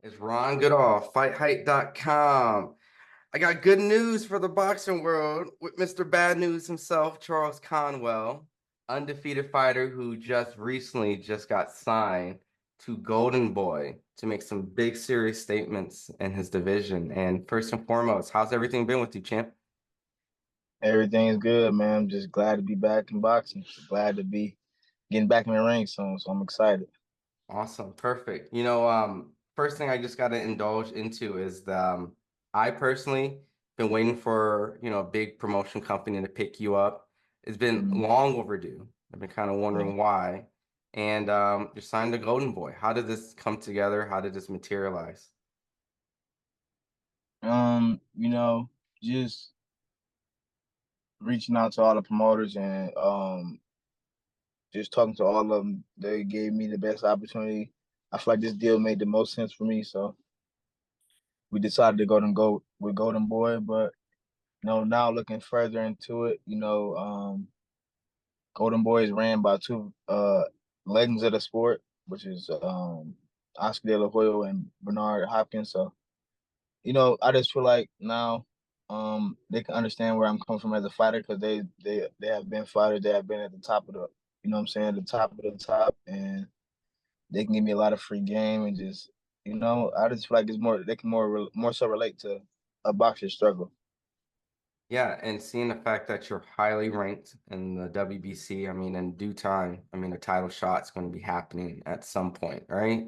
It's Ron Goodall, FightHype.com. I got good news for the boxing world with Mr. Bad News himself, Charles Conwell, undefeated fighter who just recently got signed to Goldenboy to make some big serious statements in his division. And first and foremost, how's everything been with you, champ? Everything's good, man. I'm just glad to be back in boxing. Glad to be getting back in the ring soon, so I'm excited. Awesome, perfect. First thing I just got to indulge into is I personally been waiting for, a big promotion company to pick you up. It's been Mhm. long overdue. I've been kind of Yeah. wondering why. And you're signed to Golden Boy. How did this come together? How did this materialize? You know, just reaching out to all the promoters and just talking to all of them. They gave me the best opportunity. I feel like this deal made the most sense for me, so we decided to go with Golden Boy. But now looking further into it, Golden Boy is ran by two legends of the sport, which is Oscar De La Hoya and Bernard Hopkins. So, I just feel like now they can understand where I'm coming from as a fighter because they have been fighters. They have been at the top of the, what I'm saying, the top of the top, and they can give me a lot of free game and just, I just feel like it's more they can more so relate to a boxer's struggle. Yeah, and seeing the fact that you're highly ranked in the WBC, I mean, in due time, I mean, a title shot's going to be happening at some point, right?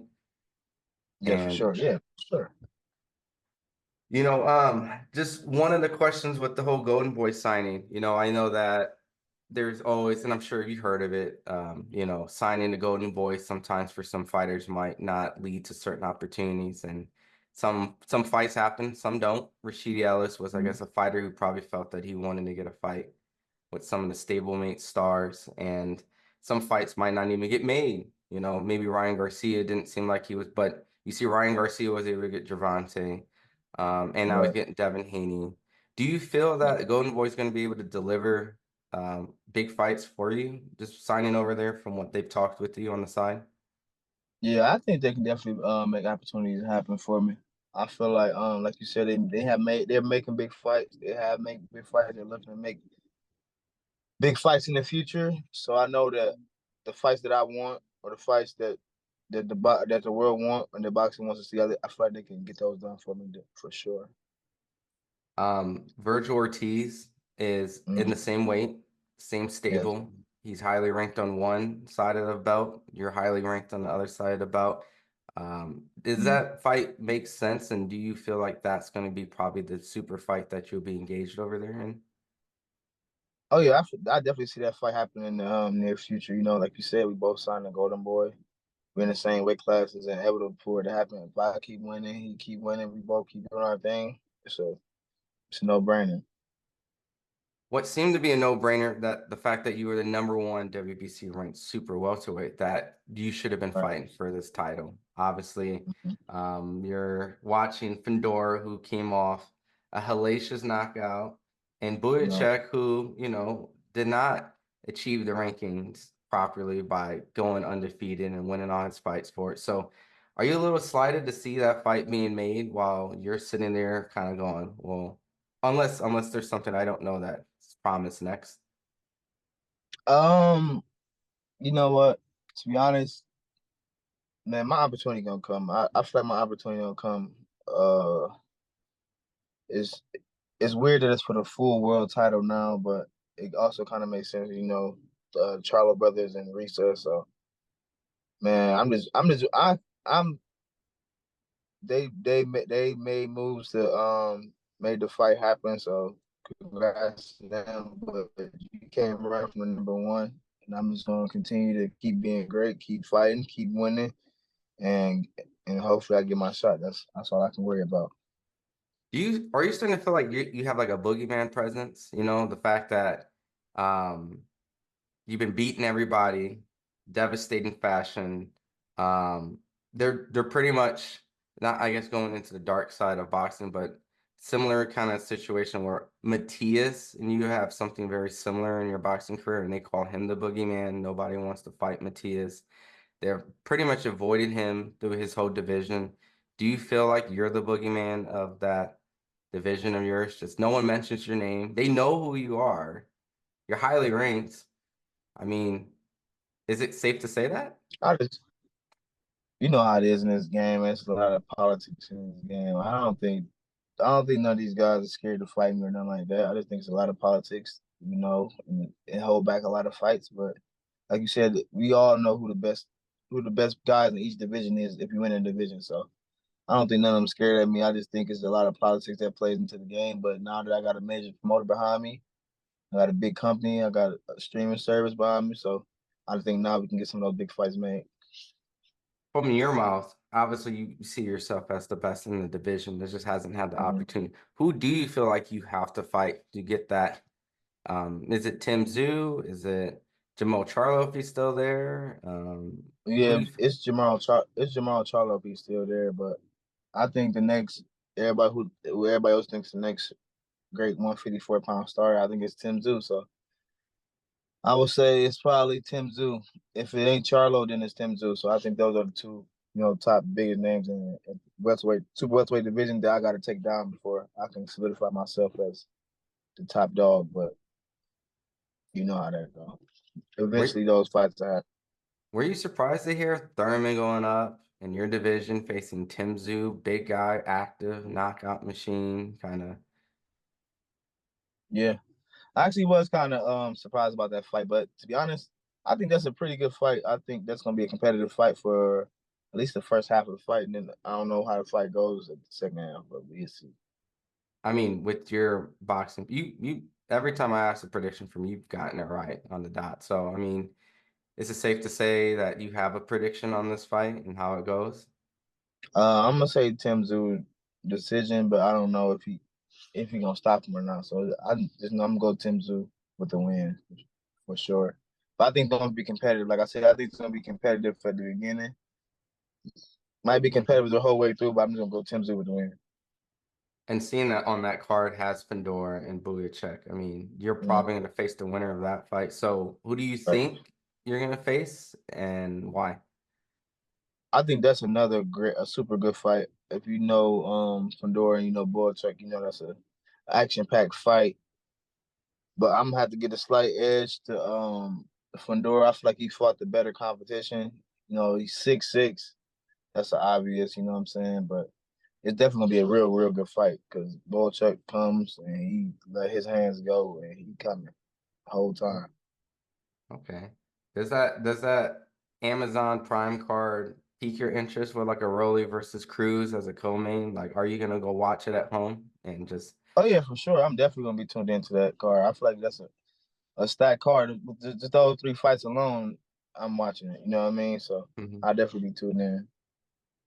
Yeah, for And sure. Yeah, for sure. Just one of the questions with the whole Golden Boy signing, I know that there's always, and I'm sure you've heard of it, signing the Golden Boy sometimes for some fighters might not lead to certain opportunities, and some fights happen, some don't. Rashidi Ellis was, I Mhm. guess, a fighter who probably felt that he wanted to get a fight with some of the stablemate stars, and some fights might not even get made. Maybe Ryan Garcia didn't seem like he was, but you see Ryan Garcia was able to get Gervonta, and now he's Right. getting Devin Haney. Do you feel that Golden Boy is going to be able to deliver big fights for you, just signing over there from what they've talked with you on the side? Yeah, I think they can definitely make opportunities happen for me. I feel like you said, they're making big fights. They have made big fights. They're looking to make big fights in the future. So I know that the fights that I want or the fights that the world want and the boxing wants to see, I feel like they can get those done for me for sure. Vergil Ortiz is in the Mm, same weight, same yes. stable. He's highly ranked on one side of the belt. You're highly ranked on the other side of the belt. Does Mm. that fight make sense? And do you feel like that's going to be probably the super fight that you'll be engaged over there in? Oh yeah, I definitely see that fight happening in the near future. Like you said, we both signed the Golden Boy. We're in the same weight classes and able for it to happen. If I keep winning, he keep winning, we both keep doing our thing. So it's a no brainer. What seemed to be a no-brainer, that the fact that you were the number one WBC ranked super welterweight, that you should have been Right. fighting for this title. Obviously, Mhm. you're watching Fedor, who came off a hellacious knockout, and No. Buyachek, who, did not achieve the rankings properly by going undefeated and winning all his fights for it. So, are you a little slighted to see that fight being made while you're sitting there kind of going, well, unless there's something I don't know that's promised next. Um, you know what? To be honest, man, my opportunity gonna come. I feel like my opportunity gonna come. It's it's weird that it's for the full world title now, but it also kind of makes sense, Charlo brothers and Risa. So man, I'm they made moves to made the fight happen. So congrats to them. But you can't run from the number one. And I'm just gonna continue to keep being great, keep fighting, keep winning, and and hopefully I get my shot. That's all I can worry about. Are you starting to feel like you have like a boogeyman presence? The fact that um you've been beating everybody, devastating fashion. Um, they're pretty much not, I guess, going into the dark side of boxing, but similar kind of situation where Matias and you have something very similar in your boxing career, and they call him the boogeyman. Nobody wants to fight Matias. They've pretty much avoided him through his whole division. Do you feel like you're the boogeyman of that division of yours? Just no one mentions your name. They know who you are. You're highly ranked. I mean, is it safe to say that? I just, you know how it is in this game. It's a lot of politics in this game. I don't think none of these guys are scared to fight me or nothing like that. I just think it's a lot of politics, and hold back a lot of fights. But like you said, we all know who the best guys in each division is if you win a division. So I don't think none of them scared at me. I just think it's a lot of politics that plays into the game. But now that I got a major promoter behind me, I got a big company, I got a streaming service behind me. So I think now we can get some of those big fights made. From your mouth, obviously you see yourself as the best in the division that just hasn't had the Mhm. opportunity. Who do you feel like you have to fight to get that? Is it Tszyu? Is it Jamal Charlo if he's still there? Who Yeah, do you? it's Jamal Charlo if he's still there, but I think the next everybody else thinks the next great 154-pound starter, I think it's Tszyu. So I would say it's probably Tszyu. If it ain't Charlo, then it's Tszyu. So I think those are the two, top biggest names in super welterweight division that I got to take down before I can solidify myself as the top dog. But you know how that goes. Were, Eventually, those fights are happen. were you surprised to hear Thurman going up in your division facing Tszyu, big guy, active, knockout machine, kind of? Yeah, I actually was kind of surprised about that fight, but to be honest, I think that's a pretty good fight. I think that's gonna be a competitive fight for at least the first half of the fight, and then I don't know how the fight goes at the second half, but we'll see. I mean, with your boxing, you every time I ask a prediction from you, you've gotten it right on the dot. So I mean, is it safe to say that you have a prediction on this fight and how it goes? I'm gonna say Tszyu decision, but I don't know if he gonna stop him or not. So I'm gonna go Tszyu with the win for sure. But I think it's gonna be competitive. Like I said, I think it's gonna be competitive at the beginning. Might be competitive the whole way through, but I'm just gonna go Tszyu with the win. And seeing that on that card has Fedor and Buyachek, I mean, you're Mhm. probably going to face the winner of that fight. So who do you Right. think you're going to face and why? I think that's a super good fight. If you know Fedor and you know Boychuk, that's a action packed fight. But I'm gonna have to get a slight edge to Fedor. I feel like he fought the better competition. He's 6'6". That's the obvious, you know what I'm saying? But it's definitely gonna be a real, real good fight because Boychuk comes and he let his hands go and he coming the whole time. Okay. Does that Amazon Prime card pique your interest with like a Rolly versus Cruz as a co-main? Like, are you gonna go watch it at home and just Oh yeah, for sure. I'm definitely gonna be tuned into that card. I feel like that's a stacked card. Just those three fights alone, I'm watching it. You know what I mean? So Mhm. I'll definitely be tuned in.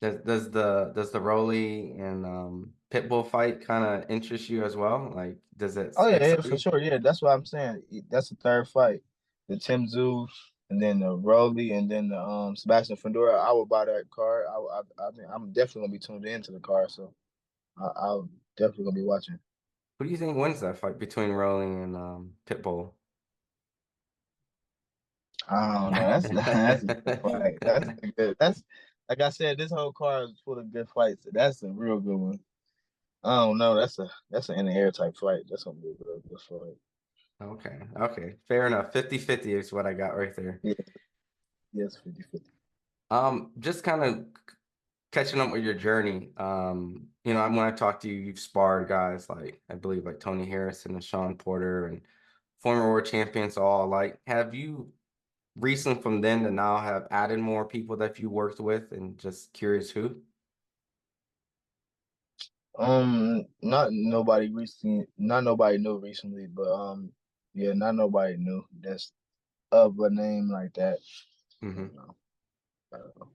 Does the Rolly and Pitbull fight kind of interest you as well? Like, does it Oh yeah, yeah, excite for you? sure. Yeah, that's what I'm saying. That's the third fight. The Tszyu, and then the Rolly, and then the Sebastian Fedora. I will buy that card. I think I'm definitely gonna be tuned into the card. So I'll definitely gonna be watching. Who do you think wins that fight between Rolly and Pitbull? I don't know. That's a good fight. That's like I said. This whole card is full of good fights. That's a real good one. I don't know. That's an in the air type fight. That's gonna be a real good fight. Okay, okay, fair enough. 50-50 is what I got right there. Yeah, yes, 50-50. Just kind of catching up with your journey. When I talked to you, you've sparred guys like I believe like Tony Harrison and Sean Porter and former world champions all. Like, have you recently from then to now have added more people that you worked with and just curious who? Not nobody new recently, but yeah, not nobody new. That's of a name like that. I Hmm. don't know. I don't know.